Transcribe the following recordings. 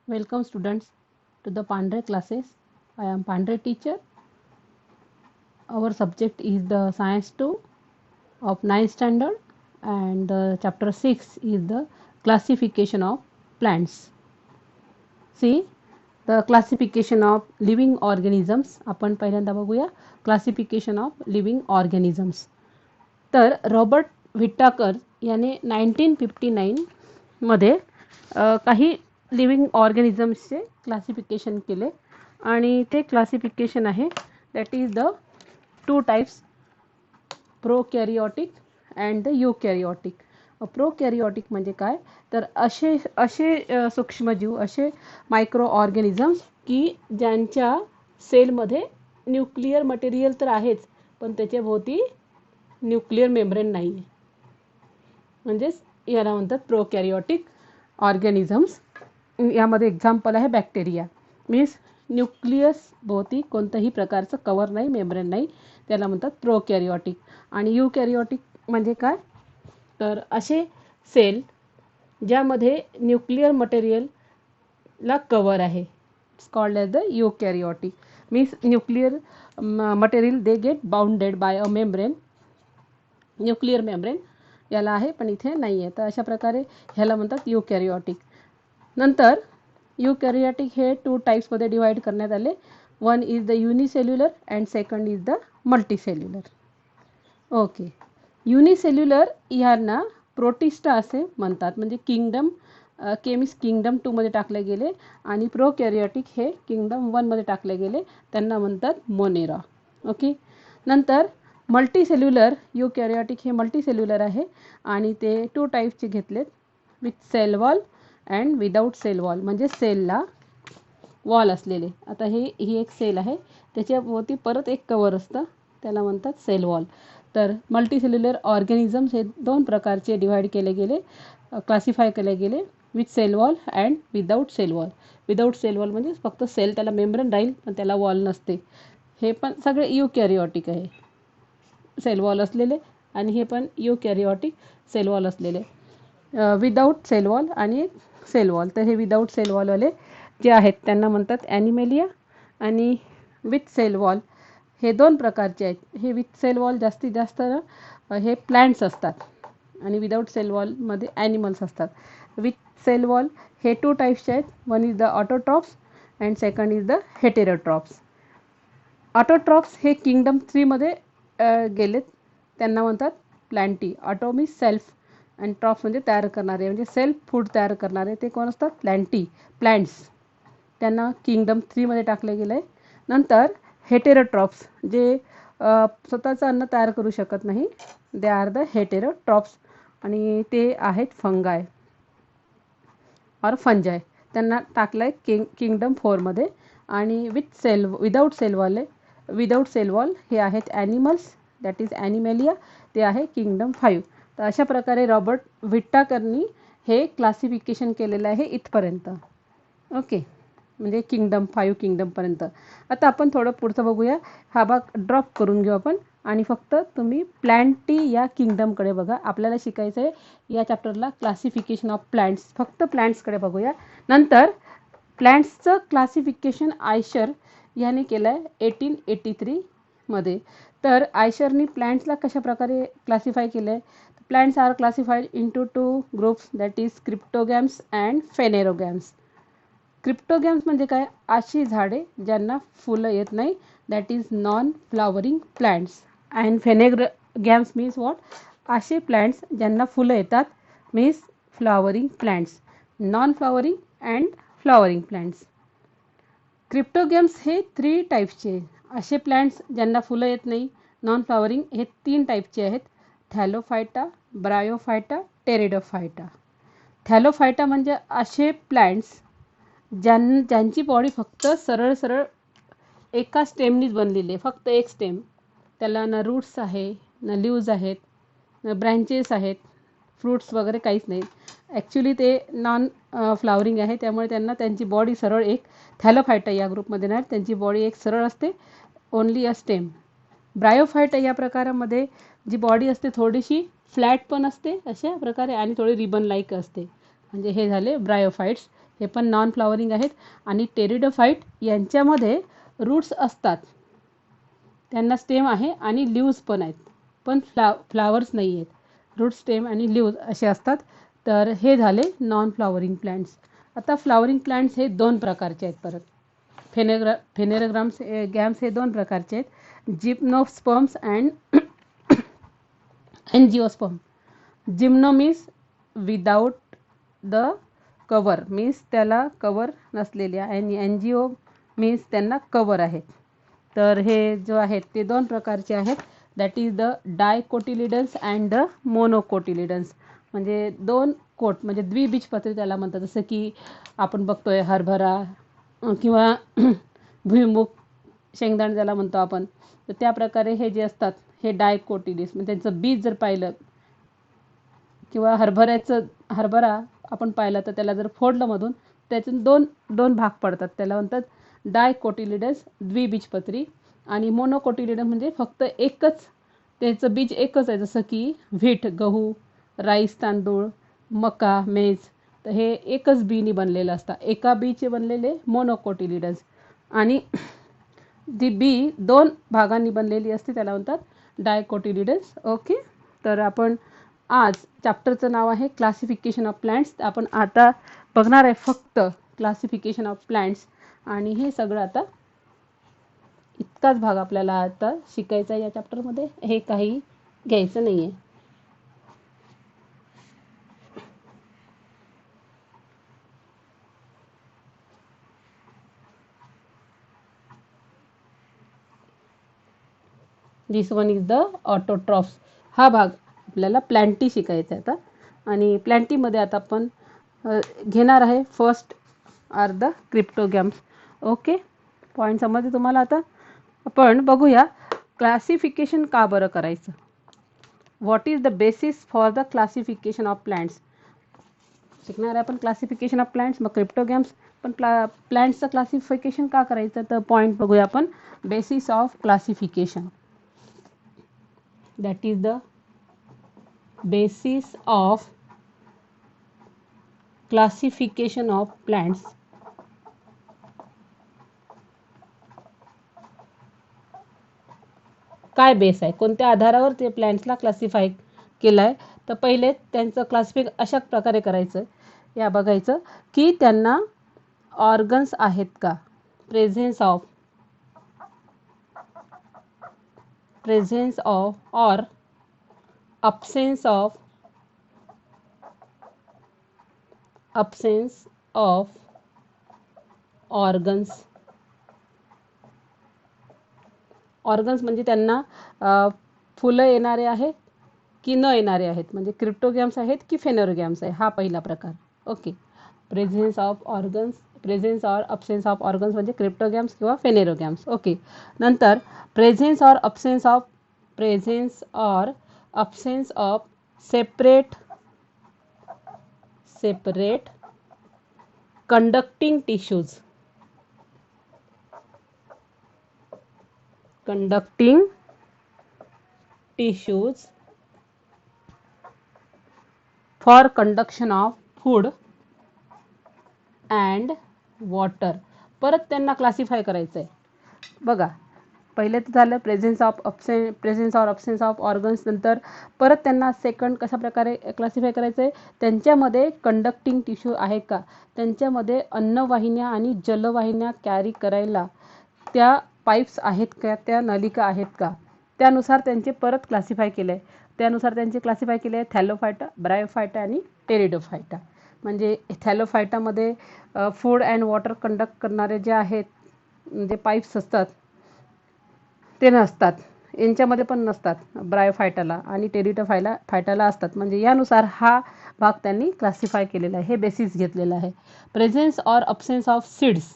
Welcome students to the Pandre classes. I am Pandre teacher. Our subject is the Science 2 of 9th standard and chapter 6 is the classification of plants. See the classification of living organisms. आपण पहिल्यांदा बघूया classification of living organisms. तर Robert व्हिट्टाकर याने 1959 मध्ये काही living ऑर्गॅनिझम्सचे classification केले आणि ते क्लासिफिकेशन आहे that is the two types prokaryotic and the eukaryotic. Prokaryotic म्हणजे काय तर असे असे सूक्ष्मजीव असे मायक्रो ऑर्गॅनिझम्स की ज्यांच्या सेलमध्ये न्यूक्लिअर मटेरियल तर आहेच पण त्याच्याभोवती न्यूक्लिअर मेम्ब्रेन नाही आहे, म्हणजेच याला म्हणतात प्रोकॅरिओटिक ऑर्गॅनिझम्स. यामध्ये एक्झाम्पल आहे बॅक्टेरिया. मीन्स न्यूक्लियस भोवती कोणत्याही प्रकारचं कवर नाही, मेम्ब्रेन नाही, त्याला म्हणतात प्रोकॅरिओटिक. आणि युकॅरिओटिक म्हणजे काय तर असे सेल ज्यामध्ये न्यूक्लिअर मटेरियलला कवर आहे, it's called as the eukaryotic. Means nuclear material they get bounded by a membrane, nuclear membrane याला आहे पण इथे नाही आहे. तर अशा प्रकारे ह्याला म्हणतात युकॅरिओटिक. नंतर युकॅरिओटिक हे टू टाईप्समध्ये डिवाईड करण्यात आले. One is the unicellular and second is the multicellular. Okay, unicellular ह्यांना प्रोटिस्टा असे म्हणतात, म्हणजे किंगडम केमिस किंगडम 2 मध्ये टाकले गेले आणि प्रोकॅरिओटिक हे किंगडम 1 मध्ये टाकले गेले, त्यांना म्हणतात मोनेरा. ओके, नंतर मल्टीसेल्युलर युकॅरिओटिक हे मल्टीसेल्युलर आहे आणि ते टू टाईप्सचे घेतलेत, with cell wall and without cell wall. म्हणजे सेलला वॉल असलेले. आता ही एक सेल आहे, त्याच्याभोवती परत एक कवर असतं, त्याला म्हणतात सेल वॉल. तर मल्टीसेल्युलर ऑर्गॅनिझम्स हे दोन प्रकारचे डिवाईड केले गेले, क्लासिफाय केले गेले, with cell wall and without cell wall. Without cell wall म्हणजे फक्त सेल त्याला मेम्ब्रेन राहील पण त्याला वॉल नसते. हे पण सगळे युकॅरिओटिक आहे, सेल वॉल असलेले, आणि हे पण युकॅरिओटिक सेल वॉल असलेले. विदाऊट सेल वॉल आणि सेल वॉल. तर हे विदाऊट सेल वॉलवाले जे आहेत त्यांना म्हणतात ॲनिमेलिया, आणि विथ सेल वॉल हे दोन प्रकारचे आहेत. हे विथ सेल वॉल जास्तीत जास्त हे प्लांट्स असतात आणि विदाऊट सेल वॉलमध्ये ॲनिमल्स असतात. विथ सेल वॉल हे टू टाईप्सचे आहेत. One is the autotrophs and second is the heterotrophs. Autotrophs हे किंगडम 3 मध्ये गेलेत, त्यांना म्हणतात प्लॅन्टी. ऑटो मीन्स सेल्फ आणि ट्रॉप्स म्हणजे तयार करणारे, म्हणजे सेल्फ फूड तयार करणारे, ते कोण असतात प्लॅन्टी, प्लॅन्ट्स. त्यांना किंगडम 3 मध्ये टाकले गेलं आहे. नंतर हेटेरोट्रॉप्स जे स्वतःचं अन्न तयार करू शकत नाही, दे आर द हेटेरोट्रॉप्स, आणि ते आहेत फंगाय और फंजाय. त्यांना टाकलं आहे किंगडम 4 मध्ये. आणि विदाऊट सेल वॉल हे आहेत ॲनिमल्स, दॅट इज ॲनिमेलिया, ते आहे किंगडम 5. तर अशा प्रकारे रॉबर्ट व्हिट्टाकरनी हे क्लासिफिकेशन केलेलं आहे इथपर्यंत. ओके, म्हणजे किंगडम 5 किंगडमपर्यंत. आता आपण थोडं पुढचं बघूया. हा भाग ड्रॉप करून घेऊ आपण आणि फक्त तुम्ही प्लॅन्टी या किंगडमकडे बघा. आपल्याला शिकायचं आहे या चॅप्टरला क्लासिफिकेशन ऑफ प्लॅन्ट्स, फक्त प्लॅन्ट्सकडे बघूया. नंतर प्लॅन्ट्सचं क्लासिफिकेशन आयशर याने केलं आहे 1883 मध्ये. तर आयशरनी प्लॅन्ट्सला कशा प्रकारे क्लासिफाय केलं आहे. Plants are classified into two groups, that is cryptogams and phanerogams. Cryptogams म्हणजे काय, अशी झाडे ज्यांना फुलं येत नाही, that is non flowering plants. And phanerogams means what, असे प्लॅन्ट्स ज्यांना फुलं येतात, means flowering plants. Non flowering and flowering plants. Cryptogams हे 3 टाईप्सचे. असे प्लॅन्ट्स ज्यांना फुलं येत नाही, नॉन फ्लॉवरिंग, हे 3 टाईपचे आहेत, थॅलोफायटा, ब्रायोफायटा, टेरिडोफायटा. थॅलोफायटा म्हणजे असे प्लॅन्ट्स ज्यांची बॉडी फक्त सरळ सरळ एका स्टेमनीच बनलेली आहे, फक्त एक स्टेम. त्याला ना रूट्स आहे, ना लीव्ज आहेत, ना ब्रँचेस आहेत, फ्रूट्स वगैरे काहीच नाही. ॲक्च्युली ते नॉन फ्लॉवरिंग आहे, त्यामुळे त्यांना त्यांची बॉडी सरळ एक, थॅलोफायटा या ग्रुपमध्ये नाही, त्यांची बॉडी एक सरळ असते, ओनली अ स्टेम. ब्रायोफायटा या प्रकारामध्ये जी बॉडी असते थोडीशी फ्लॅट पण असते अशा प्रकारे, आणि थोडी रिबन लाईक असते, म्हणजे हे झाले ब्रायोफाइट्स. हे पण नॉन फ्लॉवरिंग आहेत. आणि टेरिडोफाईट यांच्यामध्ये रूट्स असतात, त्यांना स्टेम आहे आणि लीव्ज पण आहेत, पण फ्लावर्स नाही आहेत. रूट, स्टेम आणि लीव्ज असे असतात. तर हे झाले नॉन फ्लॉवरिंग प्लांट्स. आता फ्लॉवरिंग प्लांट्स हे 2 प्रकारचे आहेत. परत फेनेरोग्राम्स गॅम्स हे 2 प्रकारचे आहेत, gymnosperms and angiosperm. Gymno means without the cover, means त्याला कवर नसलेले, आणि एंजिओ मीन्स त्यांना कवर आहेत. तर हे जो आहेत ते 2 प्रकारचे आहेत. That is the dicotyledons and the monocotyledons. म्हणजे 2 कोट, म्हणजे द्विबीजपत्री त्याला म्हणतात. जसं की आपण बघतोय हरभरा किंवा भुईमुग, शेंगदाणे ज्याला म्हणतो आपण. तर त्या प्रकारे हे जे असतात हे डायकोटिलिडन्स, म्हणजे त्यांचं बीज जर पाहिलं किंवा हरभरा आपण पाहिलं तर त्याला जर फोडलं मधून, त्यातून दोन भाग पडतात. त्याला म्हणतात डायकोटिलिडन्स, द्विबीजपत्री. आणि मोनोकोटिलिडन्स म्हणजे फक्त एकच, त्याचं बीज एकच आहे. जसं की व्हीट, गहू, राईस, तांदूळ, मका, मेज. तर हे एकच बीनी बनलेलं असतं. एका बीचे बनलेले मोनोकोटिलिडन्स. आणि ती बी 2 भागांनी बनलेली असते, त्याला म्हणतात डायकोटिलिडन्स. ओके. तर आपण आज चॅप्टरचं नाव आहे क्लासिफिकेशन ऑफ प्लांट्स. आपण आता बघणार आहे फक्त क्लासिफिकेशन ऑफ प्लांट्स. आणि हे सगळं आता इतकाच भाग आपल्याला आता शिकायचा आहे या चॅप्टरमध्ये. हे काही घ्यायचं नाही आहे. दिस वन इज द ऑटोट्रॉफ्स. हा भाग आपल्याला प्लॅन्टी शिकायचा आहे आता. आणि प्लॅन्टीमध्ये आता आपण घेणार आहे first are the cryptogams. Okay, point समजले तुम्हाला. आता आपण बघूया क्लासिफिकेशन का बरं करायचं. What is the basis for the classification of plants. शिकणार आहे आपण क्लासिफिकेशन ऑफ प्लांट्स, मग क्रिप्टोगॅम्स. पण प्लांट्सचं क्लासिफिकेशन का करायचं, तर पॉईंट बघूया आपण. Basis of classification, that is the basis of classification of plants. काय बेस आहे, कोणत्या आधारावर ते प्लांट्सला क्लासिफाय केलं आहे. तर पहिले त्यांचं क्लासिफिक अशा प्रकारे करायचं, या बघायचं की त्यांना ऑर्गन्स आहेत का, presence of or absence of organs. Organs म्हणजे त्यांना फुलं येणारे आहेत की न येणारे आहेत, म्हणजे क्रिप्टोगॅम्स आहेत की फेनेरोगॅम्स आहे, हा पहिला प्रकार. Okay. Presence of organs, presence or absence of organs म्हणजे क्रिप्टोगॅम्स किंवा फेनेरोगॅम्स. ओके. नंतर presence or absence of separate conducting tissues. For conduction of food and water. परत त्यांना क्लासिफाय करायचं आहे. बघा, पहिले तर झालं presence or absence of organs. नंतर परत त्यांना सेकंड कशा प्रकारे क्लासिफाय करायचं आहे, त्यांच्यामध्ये कंडक्टिंग टिश्यू आहे का, त्यांच्यामध्ये अन्नवाहिन्या आणि जलवाहिन्या कॅरी करायला त्या पाईप्स आहेत का, त्या नलिका आहेत का, त्यानुसार त्यांचे परत क्लासिफाय केले आहे. त्यानुसार त्यांचे क्लासिफाय केले आहे थॅलोफायटा, ब्रायोफायटा आणि टेरिडोफायटा. म्हणजे थॅलोफायटामध्ये फूड अँड वॉटर कंडक्ट करणारे जे आहेत, जे पाईप्स असतात ते नसतात, यांच्यामध्ये पण नसतात ब्रायोफायटाला, आणि टेरिडोफायटाला असतात. म्हणजे यानुसार हा भाग त्यांनी क्लासिफाय केलेला आहे, हे बेसिस घेतलेलं आहे. Presence or absence of seeds.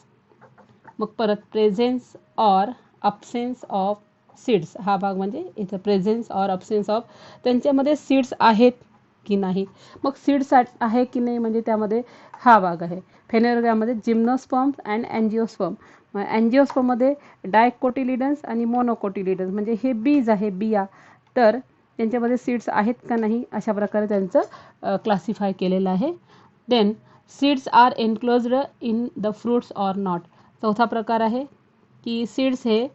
मग परत presence or absence of seeds हा भाग, म्हणजे इथं प्रेझेन्स ऑर अब्सेन्स ऑफ, त्यांच्यामध्ये सीड्स आहेत की नाही. मग सीड्स आहे की नाही म्हणजे त्यामध्ये हा भाग आहे. फेनेरोगॅममध्ये जिम्नोस्पर्म अँड एंजिओस्पर्म. एंजिओस्पर्ममध्ये डायकोटिलिडन्स आणि मोनोकोटिलिडन्स, म्हणजे हे बीज आहे, बिया. तर त्यांच्यामध्ये सीड्स आहेत का नाही, अशा प्रकारे त्यांचं क्लासिफाय केलेलं आहे. Then seeds are enclosed in the fruits or not. चौथा प्रकार आहे की सीड्स हे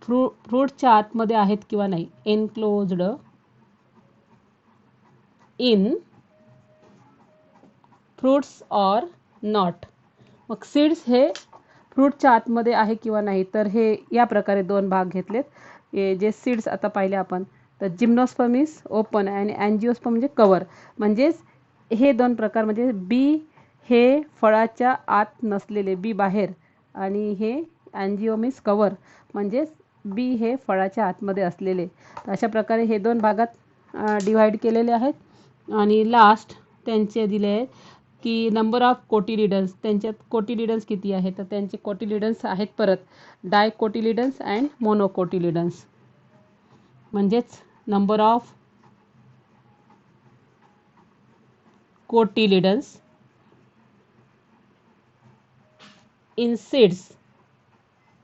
फ्रूटच्या आतमध्ये आहेत किंवा नाही. Enclosed in fruits or not. मग सीड्स हे फ्रूटच्या आतमध्ये आहे किंवा नाही, तर हे या प्रकारे दोन भाग घेतलेत. जे सीड्स आता पाहिले आपण, तर जिम्नोस्पर्म इज ओपन आणि अँजिओस्पर्म म्हणजे कवर. म्हणजेच हे दोन प्रकार, म्हणजे बी हे फळाच्या आत नसलेले, बी बाहेर, आणि हे अँजिओम इज कवर म्हणजेच बी हे फळाच्या आतमध्ये असलेले. तर अशा प्रकारे हे दोन भागात डिव्हाइड केलेले आहेत. आणि लास्ट त्यांचे दिले आहेत की नंबर ऑफ कोटिलिडन्स. त्यांच्यात कोटिलिडन्स किती आहे, तर त्यांचे कोटिलिडन्स आहेत परत डायकोटिलिडन्स अँड मोनोकोटिलिडन्स. म्हणजेच number of cotyledons in seeds.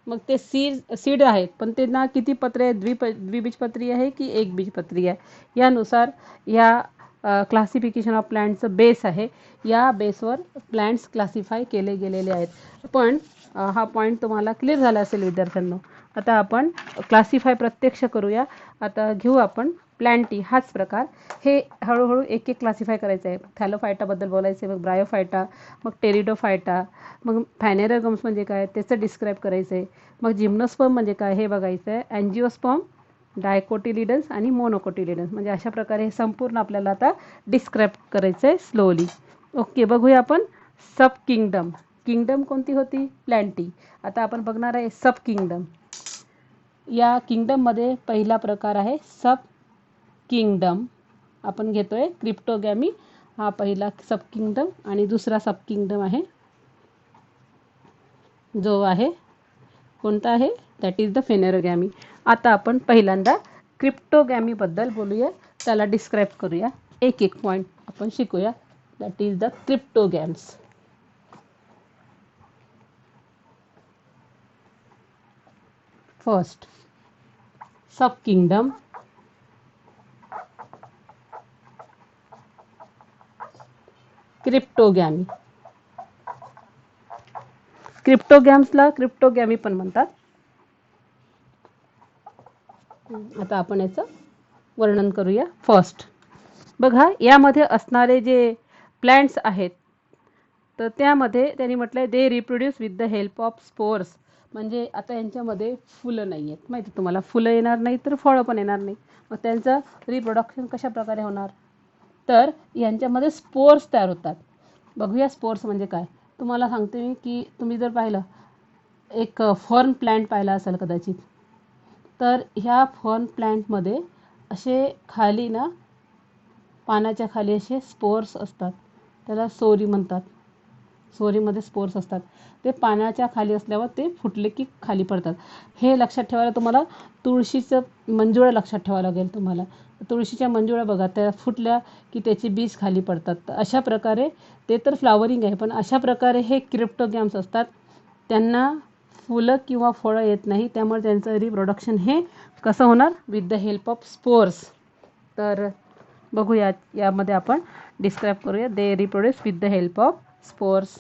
मग ते सीड आहेत, पण त्यांना किती पत्रे आहेत, द्विबीजपत्री आहे की एक बीजपत्री आहे, यानुसार या क्लासिफिकेशन ऑफ प्लांटचं बेस आहे. या बेसवर प्लांट्स क्लासिफाय केले गेलेले आहेत. पण हा पॉईंट तुम्हाला क्लिअर झाला असेल विद्यार्थ्यांनो. आता आपण क्लासिफाय प्रत्यक्ष करूया. आता घेऊ आपण प्लॅन्टी हाच प्रकार. हे हळूहळू एक एक क्लासिफाय करायचं आहे. थॅलोफायटाबद्दल बोलायचं आहे, मग ब्रायोफायटा, मग टेरिडोफायटा, मग फॅनेरोगम्स म्हणजे काय त्याचं डिस्क्राईब करायचं आहे, मग जिम्नोस्पर्म म्हणजे काय हे बघायचं आहे, अँजिओस्पर्म, डायकोटिलिडन्स आणि मोनोकोटिलिडन्स. म्हणजे अशा प्रकारे हे संपूर्ण आपल्याला आता डिस्क्राईब करायचं आहे स्लोली. ओके, बघूया आपण सब किंगडम. किंगडम कोणती होती, प्लॅन्टी. आता आपण बघणार आहे सब किंगडम. या किंगडममध्ये पहिला प्रकार आहे सब किंगडम. आपण घेतोय क्रिप्टोगॅमी, हा पहिला सब किंगडम. आणि दुसरा सब किंगडम आहे जो आहे कोणता आहे, दॅट इज द फेनेरोगॅमी. आता आपण पहिल्यांदा क्रिप्टोगॅमीबद्दल बोलूया, त्याला डिस्क्राईब करूया. एक एक पॉईंट आपण शिकूया. That is the cryptogams. First sub kingdom. Cryptogamy. क्रिप्टोगॅम्सला क्रिप्टोगॅमी पण म्हणतात. आता आपण याचं वर्णन करूया. फर्स्ट बघा, यामध्ये असणारे जे प्लांट्स आहेत, तर त्यामध्ये त्यांनी म्हटलं आहे they reproduce with the help of spores. म्हणजे आता यांच्यामध्ये फुलं नाही आहेत, माहिती तुम्हाला, फुलं येणार नाही तर फळं पण येणार नाही. मग त्यांचं रिप्रोडक्शन कशा प्रकारे होणार, तर यांच्यामध्ये स्पोर्स तयार होतात. बघूया स्पोर्स म्हणजे काय. तुम्हाला सांगते मी की तुम्ही जर पाहिलं एक फर्न प्लांट पाहिला असेल कदाचित, तर ह्या फर्न प्लांटमध्ये असे खाली ना पानाच्या खाली असे स्पोर्स असतात, त्याला सोरी म्हणतात. सोरीमध्ये स्पोर्स असतात, ते पाण्याच्या खाली असल्यावर ते फुटले की खाली पडतात. हे लक्षात ठेवायला तुम्हाला तुळशीचं मंजुळं लक्षात ठेवावं लागेल तुम्हाला. तुळशीच्या मंजुळा बघा, त्या फुटल्या की त्याची बीज खाली पडतात. तर अशा प्रकारे ते तर फ्लावरिंग आहे, पण अशा प्रकारे हे क्रिप्टोगॅम्स असतात. त्यांना फुलं किंवा फळं येत नाही, त्यामुळे त्यांचं रिप्रोडक्शन हे कसं होणार, with the help of spores. तर बघूया, यामध्ये आपण डिस्क्राईब करूया. They reproduce with the help of spores.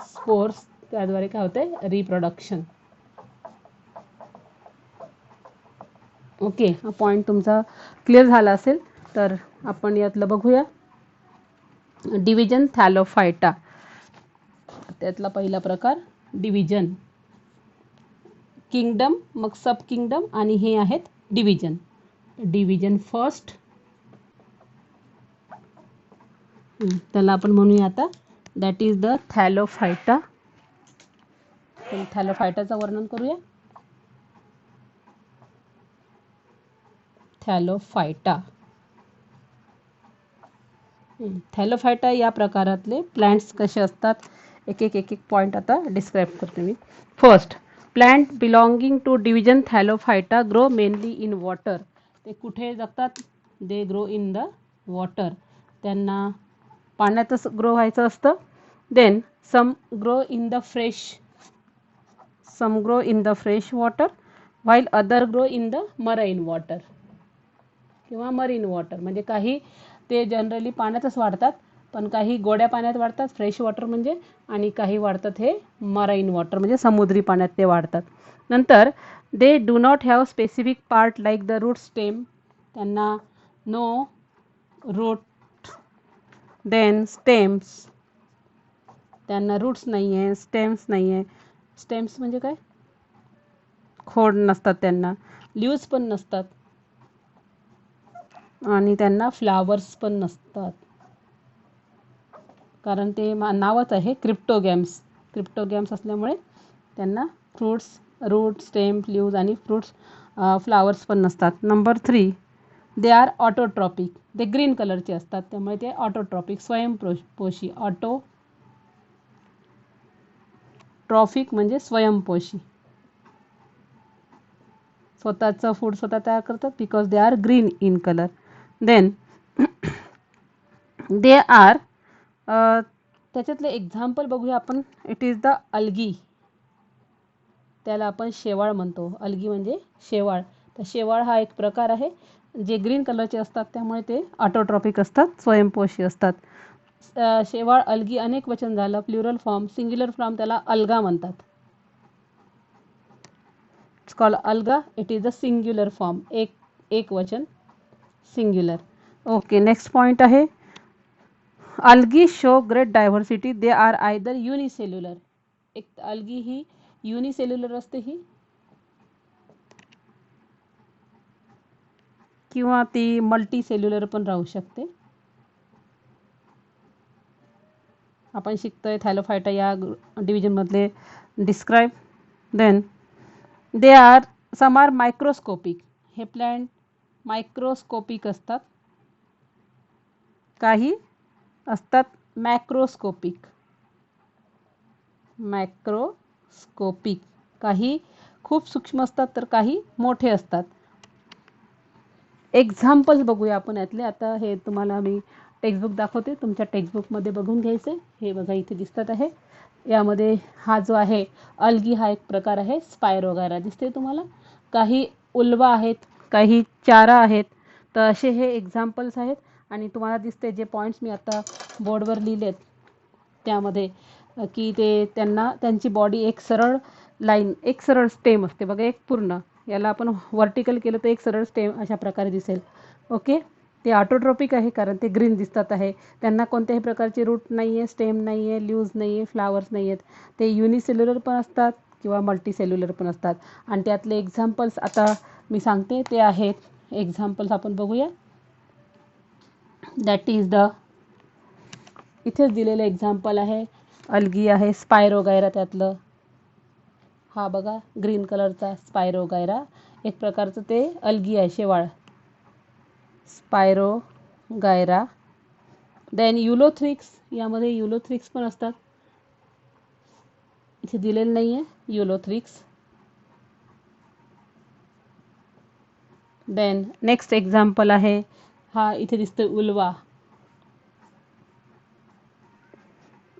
Spores, त्याद्वारे काय होते, रिप्रोडक्शन. ओके, हा पॉईंट तुमचा क्लिअर झाला असेल. तर आपण यातलं बघूया डिव्हिजन थॅलोफायटा. त्यातला पहिला प्रकार डिव्हिजन. किंगडम, मग सब किंगडम, आणि हे आहेत डिव्हिजन. डिव्हिजन फर्स्ट, त्याला आपण म्हणूया आता दॅट इज द थॅलोफायटा. थॅलोफायटाचं वर्णन करूया. थॅलोफायटा. थॅलोफायटा या प्रकारातले प्लांट्स कसे असतात, एक एक पॉईंट आता डिस्क्राईब करते मी. First, plant belonging to division thallophyta grow mainly in water. ते कुठे जगतात, they grow in the water. त्यांना पाण्यातच ग्रो व्हायचं असतं. Then some grow in the fresh water, while other grow in the marine water. किंवा मरीन वॉटर. म्हणजे काही ते जनरली पाण्यातच वाढतात, पण काही गोड्या पाण्यात वाढतात फ्रेश वॉटर म्हणजे, आणि काही वाढतात हे मराईन वॉटर म्हणजे समुद्री पाण्यात ते वाढतात. नंतर they do not have specific part like the root stem. त्यांना नो रूट. Then stems. त्यांना रूट्स नाही आहे, स्टेम्स नाही आहे. स्टेम्स म्हणजे काय? खोड नसतात त्यांना. लीव्स पण नसतात आणि त्यांना फ्लावर्स पण नसतात, कारण ते नावच आहे क्रिप्टोगॅम्स. क्रिप्टोगॅम्स असल्यामुळे त्यांना फ्रूट्स, रूट, स्टेम, लीव्ज आणि फ्लावर्स पण नसतात. Number 3, they are autotrophic. ते ग्रीन कलरचे असतात, त्यामुळे ते ऑटोट्रॉपिक, स्वयंपोषी. ऑटोट्रॉपिक म्हणजे स्वयंपोषी, स्वतःचं फूड स्वतः तयार करतात because they are green in colour. Then they are, त्याच्यातले एक्झाम्पल बघूया आपण. It is the algae. त्याला आपण शेवाळ म्हणतो. अल्गी म्हणजे शेवाळ. तर शेवाळ हा एक प्रकार आहे जे ग्रीन कलरचे असतात, त्यामुळे ते ऑटोट्रॉपिक असतात, स्वयंपोषी असतात. शेवाळ, अल्गी अनेक वचन झालं, प्लुरल फॉर्म. सिंग्युलर फॉर्म त्याला अल्गा म्हणतात. It's called alga. It is the singular form. एक वचन, सिंग्युलर. ओके, नेक्स्ट पॉइंट आहे algae show great diversity. They are either unicellular. एक अल्गी ही युनिसेल्युलर असते ही, किंवा ती मल्टी सेल्युलर पण राहू शकते. आपण शिकतोय थॅलोफायटा या डिव्हिजनमधले describe. Then they are, some are microscopic. हे प्लॅन्ट मायक्रोस्कोपिक असतात, काही असतात मॅक्रोस्कोपिक. मॅक्रोस्कोपिक, काही खूप सूक्ष्म असतात तर काही मोठे असतात. एक्झाम्पल्स बघूया आपण यातले. आता हे तुम्हाला मी टेक्स्टबुक दाखवते, तुमच्या टेक्स्टबुकमध्ये बघून घ्यायचे. हे बघा इथे दिसतात आहे. यामध्ये हा जो आहे अल्गी हा एक प्रकार आहे. स्पायरोगायरा दिसते तुम्हाला. काही उल्वा आहेत, काही चारा आहेत. तर असे हे एक्झाम्पल्स आहेत. आणि तुम्हाला दिसते जे पॉईंट्स मी आता बोर्डवर लिहिलेत त्यामध्ये, की ते त्यांची बॉडी एक सरळ लाईन, एक सरळ स्टेम असते बघा, एक पूर्ण. याला आपण व्हर्टिकल केलं तर एक सरळ स्टेम अशा प्रकारे दिसेल. ओके, ते ऑटोट्रॉपिक आहे कारण ते ग्रीन दिसतात आहे. त्यांना कोणत्याही प्रकारचे रूट नाही आहे, स्टेम नाही आहे, लीव्ज नाही आहे, फ्लावर्स नाही आहेत. ते युनिसेल्युलर पण असतात किंवा मल्टीसेल्युलर पण असतात. आणि त्यातले एक्झाम्पल्स आता मी सांगते ते आहेत. एक्झाम्पल्स आपण बघूया. दॅट इज द, इथेच दिलेलं एक्झाम्पल आहे. अल्गी आहे, स्पायरोगायरा त्यातलं. हा बघा ग्रीन कलरचा स्पायरोगायरा, एक प्रकारचं ते अल्गी आहे, शेवाळ. स्पायरोगायरा. देन युलोथ्रिक्स. यामध्ये युलोथ्रिक्स पण असतात, इथे दिलेलं नाही आहे युलोथ्रिक्स. देन नेक्स्ट एक्झाम्पल आहे, हा इथे दिसतोय उल्वा.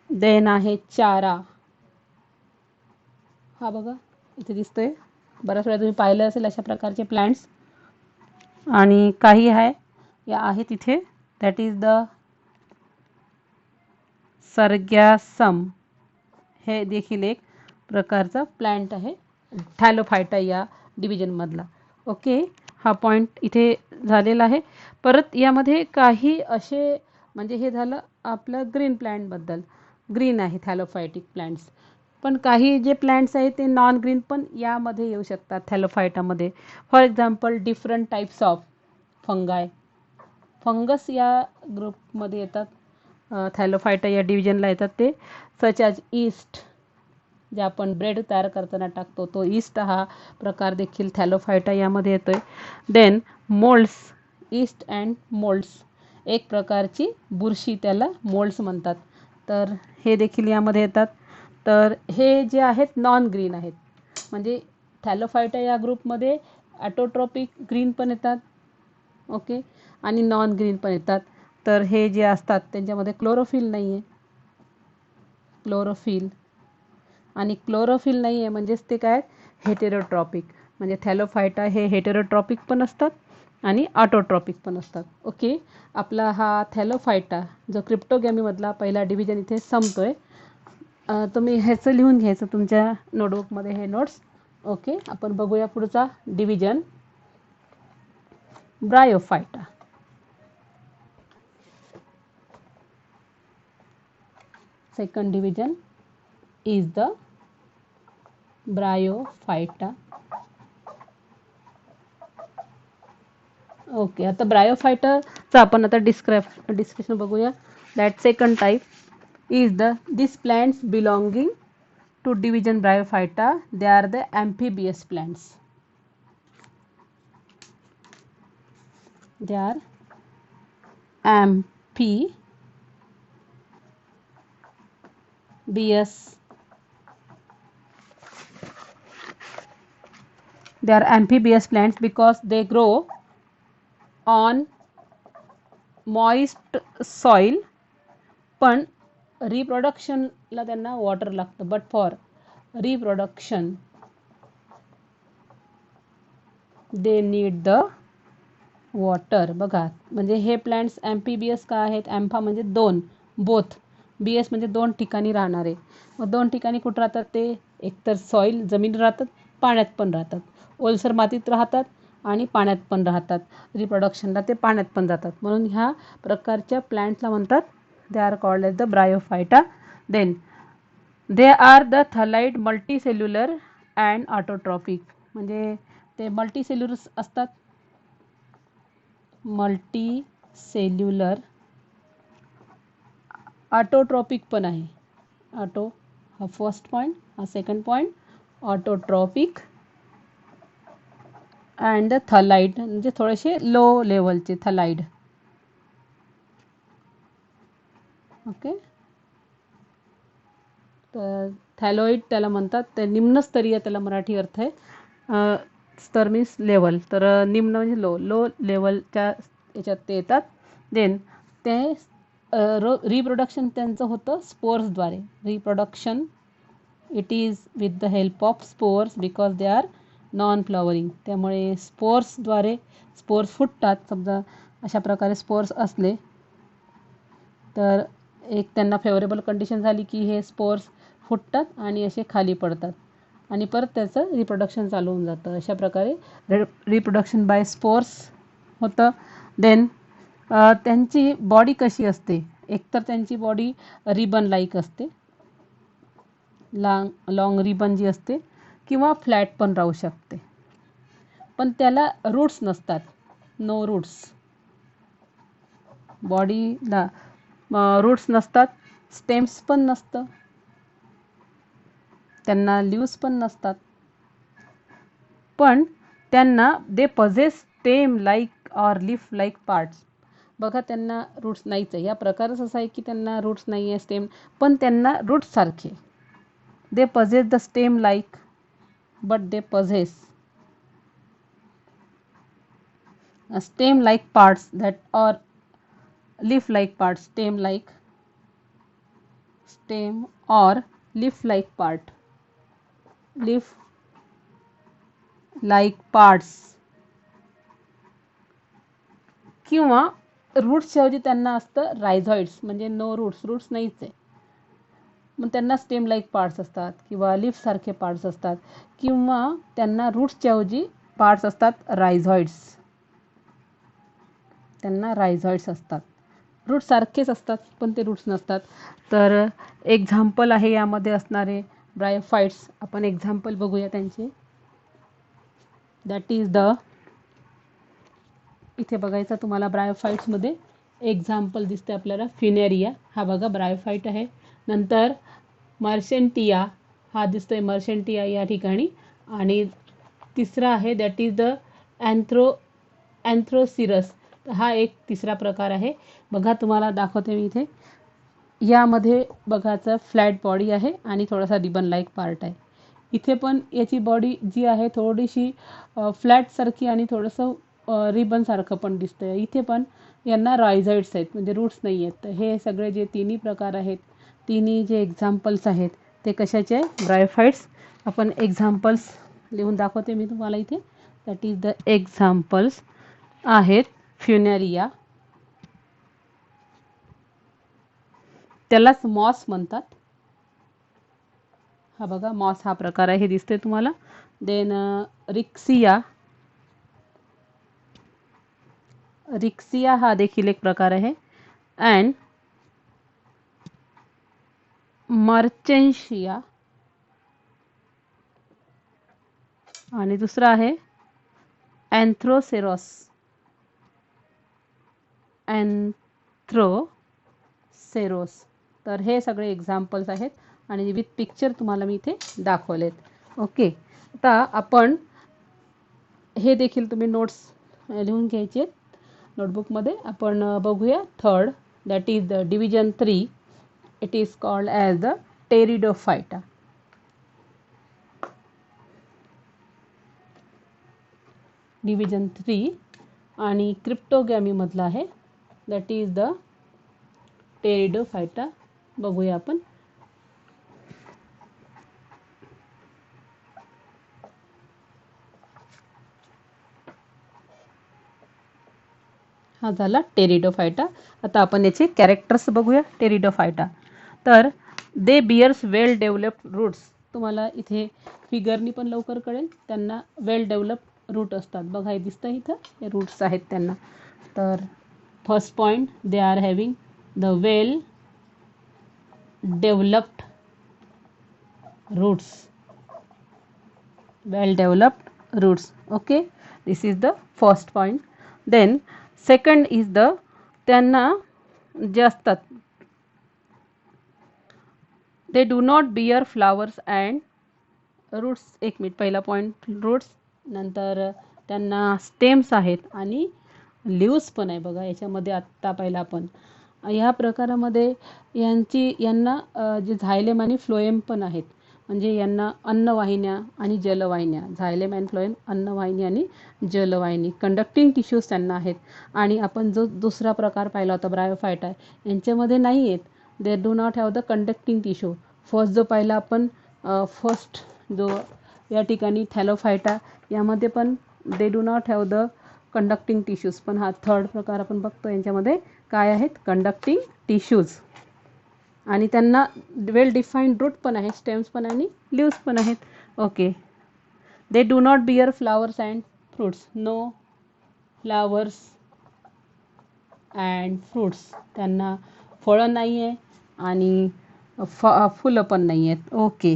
देन आहे चारा. हा बघा इथे दिसतोय. बऱ्याच वेळा तुम्ही पाहिलं असेल अशा प्रकारचे प्लांट्स. आणि काही आहे या आहेत इथे. That is the sargassum. हे देखील एक प्रकारचा प्लांट आहे थॅलोफायटा या डिव्हिजनमधला. ओके, हा पॉईंट इथे झालेला आहे. परत यामध्ये काही असे, म्हणजे हे झालं आपलं ग्रीन प्लांटबद्दल. ग्रीन आहे थॅलोफायटिक प्लांट्स. पण काही जे प्लांट्स आहेत ते नॉन ग्रीन पण यामध्ये येऊ शकतात थॅलोफायटामध्ये. For example different types of fungi. Fungus या ग्रुपमध्ये येतात, थॅलोफायटा या डिव्हिजनला येतात ते. सच ॲज ईस्ट, जे आपण ब्रेड तयार करताना टाकतो तो ईस्ट हा प्रकार देखील थॅलोफायटा यामध्ये येतोय. Then moulds, yeast and moulds, एक प्रकारची बुरशी, त्याला मोल्ड्स म्हणतात. तर हे देखील यामध्ये येतात. तर हे जे आहेत नॉन ग्रीन आहेत. म्हणजे थॅलोफायटा या ग्रुपमध्ये ऑटोट्रॉपिक ग्रीन पण येतात, ओके, आणि नॉन ग्रीन पण येतात. तर हे जे असतात त्यांच्यामध्ये क्लोरोफिल नाही आहे. क्लोरोफिल आणि क्लोरोफिल नाही आहे म्हणजेच ते काय, हेटेरोट्रॉपिक. म्हणजे थॅलोफायटा हे हेटेरोट्रॉपिक पण असतात आणि ऑटोट्रॉपिक पण असतात. ओके, आपला हा थॅलोफायटा जो क्रिप्टोगॅमीमधला पहिला डिव्हिजन इथे संपतोय. तुम्ही ह्याचं लिहून घ्यायचं तुमच्या नोटबुकमध्ये हे नोट्स. ओके, आपण बघूया पुढचा division, Bryophyta. Second division is the Bryophyta. Okay, आता ब्रायोफायटाचं आपण आता डिस्कशन बघूया. That second type is this plants belonging to division Bryophyta. They are the amphibious plants. They are amphibious. They are amphibious plants because they grow on moist soil. पण रिप्रोडक्शनला त्यांना water लागतं. But for reproduction they need the water. बघा, म्हणजे हे plants ॲम्फिबियस का आहेत? ॲम्फा म्हणजे दोन, बोथ. बीएस म्हणजे दोन ठिकाणी राहणारे. मग दोन ठिकाणी कुठं राहतात ते? एकतर सॉईल, जमीन राहतात, पाण्यात पण राहतात. ओलसर मातीत राहतात आणि पाण्यात पण राहतात. रिप्रोडक्शनला ते पाण्यात पण जातात. म्हणून ह्या प्रकारच्या प्लांट्सला म्हणतात, they are called as the bryophyta. Then they are the thalloid, multicellular and autotrophic. म्हणजे ते मल्टीसेल्युलर असतात. मल्टीसेल्युलर, ऑटोट्रॉपिक पण आहे. ऑटो हा फर्स्ट पॉईंट, हा सेकंड पॉईंट. ऑटोट्रॉपिक अँड थलाइड म्हणजे थोडेसे लो लेवलचे थलाइड. ओके, तर थॅलोइड त्याला म्हणतात. ते निम्नस्तरीय, त्याला मराठी अर्थ आहे. स्तर मीन्स लेवल, तर निम्न म्हणजे लो लेवलच्या याच्यात ते येतात. देन ते रिप्रोडक्शन त्यांचं होतं स्पोर्सद्वारे. Reproduction it is with the help of spores because they are non flowering. त्यामुळे स्पोर्सद्वारे स्पोर्स फुटतात. समजा अशा प्रकारे स्पोर्स असले तर एक त्यांना फेवरेबल कंडिशन झाली की हे स्पोर्स फुटतात आणि असे खाली पडतात आणि परत त्याचं रिप्रोडक्शन चालू होऊन जातं. अशा प्रकारे रिप्रोडक्शन बाय स्पोर्स होतं. देन त्यांची बॉडी कशी असते? एकतर त्यांची बॉडी रिबन लाईक असते, लॉंग रिबन जी असते, किंवा फ्लॅट पण राहू शकते. पण त्याला रूट्स नसतात. No roots. बॉडीला रूट्स नसतात, स्टेम्स पण नसतं, त्यांना लीव्स पण नसतात. पण त्यांना they possess stem like or leaf like parts. बघा, त्यांना रूट्स नाहीच आहे. या प्रकारच असा आहे की त्यांना रूट्स नाही आहे, स्टेम, पण त्यांना रूट्स सारखे. They possess the stem like but they possess stem like parts that or leaf like parts. Stem or leaf like part. Leaf like parts. किंवा रूट्सच्या ऐवजी त्यांना असतं रायझॉइड्स, म्हणजे नो रूट्स नाहीच आहे. मग त्यांना स्टेम लाईक पार्ट्स असतात किंवा लीफ सारखे पार्ट्स असतात, किंवा त्यांना रूट्सच्या ऐवजी पार्ट्स असतात रायझॉइड्स. त्यांना रायझॉइड्स असतात. रूट्स सारखेच असतात पण ते रूट्स नसतात. तर एक्झाम्पल आहे यामध्ये असणारे ब्रायोफाइट्स. आपण एक्झाम्पल बघूया त्यांचे. दॅट इज द, इथे बघायचं तुम्हाला ब्रायोफाइट्समध्ये एक्झाम्पल दिसते आपल्याला. फिनेरिया हा बघा ब्रायोफाइट आहे. नंतर मर्सेंटिया हा दिसतोय, मर्सेंटिया या ठिकाणी. आणि तिसरा आहे दॅट इज द अँथ्रोसिरस. हा एक तिसरा प्रकार आहे. बघा, तुम्हाला दाखवते मी इथे. यामध्ये बघायचं फ्लॅट बॉडी आहे आणि थोडासा रिबन लाईक पार्ट आहे. इथे पण याची बॉडी जी आहे थोडीशी फ्लॅटसारखी आणि थोडंसं रिबनसारखं पण दिसतं. इथे पण यांना रायझॉइड्स आहेत, म्हणजे रूट्स नाही आहेत. तर हे सगळे जे तिन्ही प्रकार आहेत, तिन्ही जे एक्झाम्पल्स आहेत ते कशाचे आहे? ब्रायोफाइट्स. आपण एक्झाम्पल्स लिहून दाखवते मी तुम्हाला इथे. That is the examples. आहेत फ्युनेरिया, त्यालाच मॉस म्हणतात. हा बघा मॉस हा प्रकार आहे, हे दिसते तुम्हाला. देन रिक्सिया, रिक्सिया हा देखील एक प्रकार आहे. अँड मर्चेंशिया आणि दुसरा आहे अँथ्रोसेरॉस, अँथ्रोसेरोस. तर हे सगळे एक्झाम्पल्स आहेत आणि विथ पिक्चर तुम्हाला मी इथे दाखवलेत. ओके, आता आपण हे देखील तुम्ही नोट्स लिहून घ्यायचे नोटबुकमध्ये. आपण बघूया third, that is the division 3. It is called as the Pteridophyta. Division 3 आणि क्रिप्टोगॅमी मधला आहे, दॅट इज द टेरिडोफायटा. बघूया आपण. हा झाला टेरिडोफायटा. आता आपण याचे कॅरेक्टर्स बघूया टेरिडोफायटा. तर दे बियर्स वेल डेव्हलप्ड रूट्स. तुम्हाला इथे फिगरनी पण लवकर कळेल, त्यांना वेल डेव्हलप्ड रूट असतात. बघा हे दिसतं इथं, हे रूट्स आहेत त्यांना. तर first point, they are having the well developed roots. well developed roots. Okay, this is the first point. Then second is the, त्यांना जे असतात, they do not bear flowers and roots. एक मिनिट, पहिला point roots, नंतर त्यांना stems आहेत आणि leaves पण आहे. बघा याच्यामध्ये आत्ता पहिला आपण ह्या प्रकारामध्ये यांना जे झायलेम आणि फ्लोएम पण आहेत. म्हणजे यांना अन्नवाहिन्या आणि जलवाहिन्या, झायलेम अँड फ्लोएम, अन्नवाहिनी आणि जलवाहिनी, कंडक्टिंग टिश्यूज त्यांना आहेत. आणि आपण जो दुसरा प्रकार पाहिला होता ब्रायोफायटा, यांच्यामध्ये नाही आहेत. दे do not have the conducting tissue. First जो पाहिला आपण, फर्स्ट जो या ठिकाणी थॅलोफायटा, यामध्ये पण दे do not have the conducting tissues. पण हा थर्ड प्रकार आपण बघतो, यांच्यामध्ये काय आहेत, कंडक्टिंग टिश्यूज. आणि त्यांना वेल डिफाईन्ड रूट पण आहे, स्टेम्स पण आणि लिव्स पण आहेत. Okay, they do not bear flowers and fruits. No flowers and fruits. त्यांना फळं नाही आहे आणि फुलं पण नाही आहेत. ओके,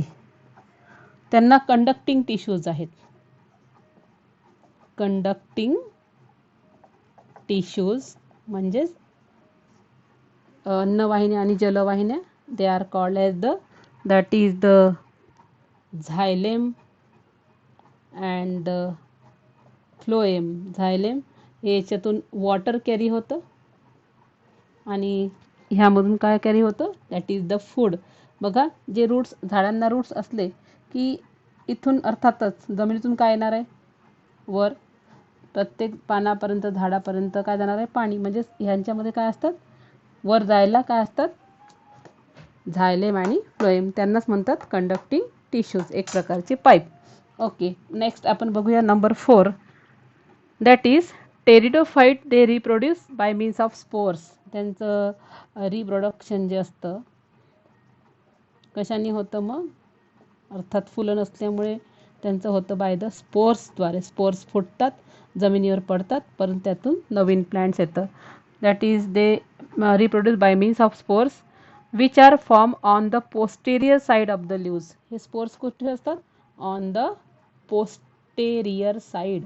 त्यांना कंडक्टिंग टिश्यूज आहेत. कंडक्टिंग टिश्यूज म्हणजेच अन्नवाहिन्या आणि जलवाहिन्या. They are called as the, that is the xylem and the phloem. Xylem हे याच्यातून वॉटर कॅरी होतं आणि ह्यामधून काय कॅरी होतं, दॅट इज द फूड. बघा जे रूट्स, झाडांना रूट्स असले की इथून अर्थातच जमिनीतून काय येणार आहे, वर प्रत्येक पानापर्यंत, झाडापर्यंत काय जाणार आहे, पाणी. म्हणजे ह्यांच्यामध्ये काय असतात, वर जायला काय असतात, झायलेम आणि फ्लोएम. त्यांनाच म्हणतात कंडक्टिंग टिश्यूज, एक प्रकारचे पाईप. ओके, नेक्स्ट आपण बघूया number 4, that is pteridophyte. They reproduce by means of spores. त्यांचं रिप्रोडक्शन जे असतं कशाने होतं, मग अर्थात फुलं नसल्यामुळे त्यांचं होतं बाय द स्पोर्सद्वारे. स्पोर्स फुटतात, जमिनीवर पडतात, परंतु त्यातून नवीन प्लांट्स येतं. That is they reproduce by means of spores which are form on the posterior side of the leaves. हे स्पोर्स कुठे असतात, on the posterior side.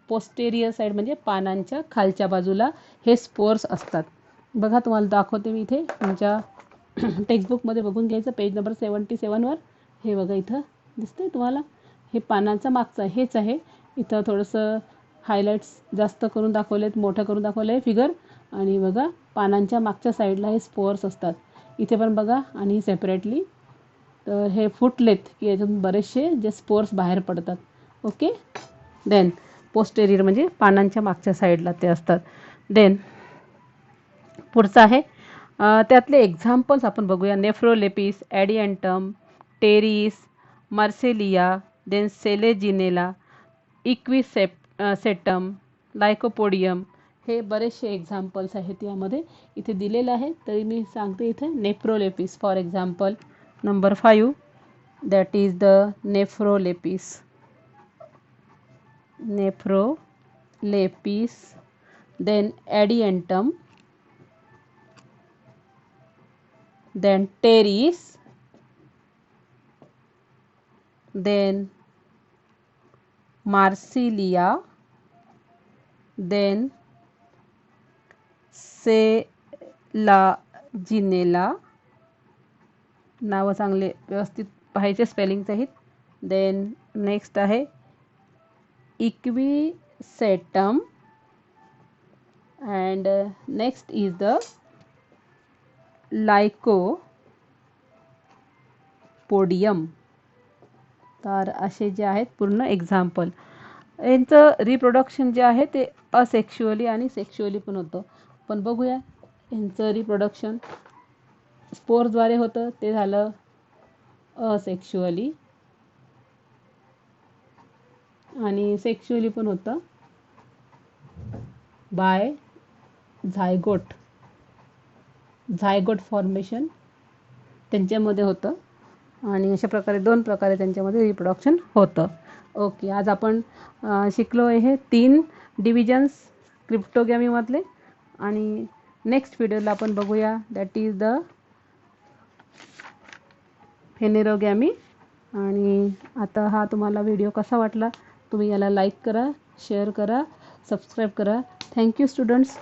Posterior side म्हणजे पानांच्या खालच्या बाजूला हे स्पोर्स असतात. बघा तुम्हाला दाखवते मी इथे, तुमच्या टेक्स्टबुकमध्ये बघून घ्यायचं, पेज नंबर 77वर. हे बघा इथं दिसतंय तुम्हाला, हे पानांचा मागचा हेच आहे. इथं थोडंसं हायलाईट्स जास्त करून दाखवलेत, मोठं करून दाखवलं आहे फिगर. आणि बघा पानांच्या मागच्या साईडला हे स्पोर्स असतात. इथे पण बघा, आणि सेपरेटली. तर हे फुटलेत की याच्यातून बरेचसे जे स्पोर्स बाहेर पडतात. ओके, देन पोस्टेरियर म्हणजे पानांच्या मागच्या साईडला ते असतात. देन पुढचं आहे, त्यातले एक्झाम्पल्स आपण बघूया. Nephrolepis, adiantum, pteris, marsilea, then selaginella, equisetum, lycopodium, हे बरेचसे एक्झाम्पल्स आहेत यामध्ये. इथे दिलेलं आहे तरी मी सांगते इथे. Nephrolepis for example number 5, that is the nephrolepis. Nephrolepis, then adiantum, then teres, then marsilia, then selaginella, नावं चांगले व्यवस्थित पाहायचे स्पेलिंग सहित. देन नेक्स्ट आहे Equisetum, and next is the lycopodium. तर असे जे आहेत पूर्ण एक्झाम्पल. यांचं रिप्रोडक्शन जे आहे ते असेक्शुअली आणि सेक्शुअली पण होतं. पण बघूया यांचं रिप्रोडक्शन स्पोरद्वारे होतं, ते झालं असेक्शुअली, आणि सेक्शुअली पण होतं बाय झायगोट फॉर्मेशन त्यांच्यामध्ये होतं. आणि अशा प्रकारे 2 प्रकारे त्यांच्यामध्ये रिप्रोडक्शन होतं. ओके, आज आपण शिकलो आहे 3 डिव्हिजन्स क्रिप्टोगॅमीमधले. आणि नेक्स्ट व्हिडिओला आपण बघूया दॅट इज द हेनेरोगॅमी. आणि आता हा तुम्हाला व्हिडिओ कसा वाटला, तुम्ही याला लाईक करा, शेअर करा, सबस्क्राईब करा. Thank you students.